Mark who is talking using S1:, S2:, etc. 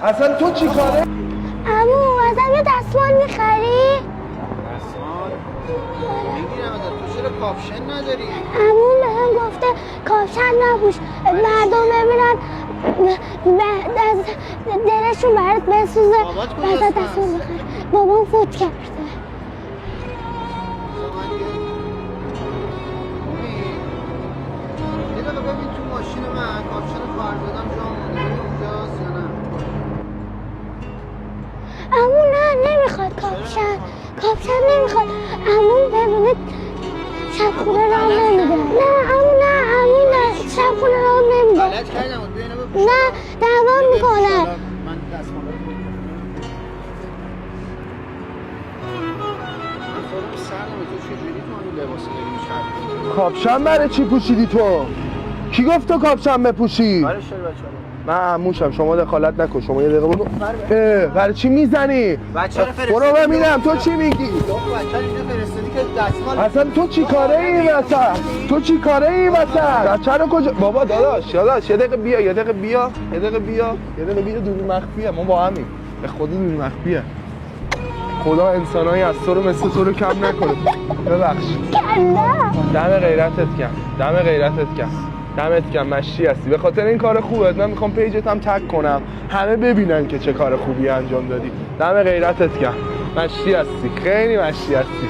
S1: اصلا تو چی کاره؟
S2: عمو ازم یه دستمال میخری؟
S3: دستمال؟ میگیرم ازت. تو چرا کاپشن نداری؟
S2: عمو بهم گفته کاپشن نپوش مردم ببینن از دلشون برات بسوزه ازت دستمال میخری. بابام فوت کرده.
S3: یه دقیقه ببین تو ماشین من کاپشن خواهر دادم جا مونده اونجاست یا نه؟
S2: عمو نه نمیخواد کاپشن نمیخواد. عمو ببینید شب خونه راه نمیده. نه عمو نه شب خونه راه نمیده.
S3: غلط کردم بیا اینو بپوشم.
S2: نه دعوا میکنه.
S3: من دستمال رو خودم سردمه. تو چجوری تو این لباس داری می‌چرخی؟
S1: کاپشن برای چی پوشیدی تو؟ کی گفت تو کاپشن بپوشی؟
S3: برای چرا بچه‌ها؟
S1: من عموشم، شما دخالت نکن. شما یه دقیقه برو. برای چی میزنی؟
S3: بچه رو فرستادی.
S1: برو ببینم تو چی میگی؟
S3: بچه رو اینجا فرستادی که دستمال
S1: اصلا تو چی کاره این وسط؟ تو چی کاره این وسط؟ بچه رو کجا؟ بابا داداش یه دقیقه بیا دور مخفیه. ما با همیم. به خدا دور مخفیه. خدا انسانایی از تو رو مثل تو رو کم نکنه. ببخش. دم غیرتت کم. دمت گرم مشتی هستی. به خاطر این کار خوبت من میخوام پیجت هم تگ کنم همه ببینن که چه کار خوبی انجام دادی. دم غیرتت گرم. مشتی هستی. خیلی مشتی هستی.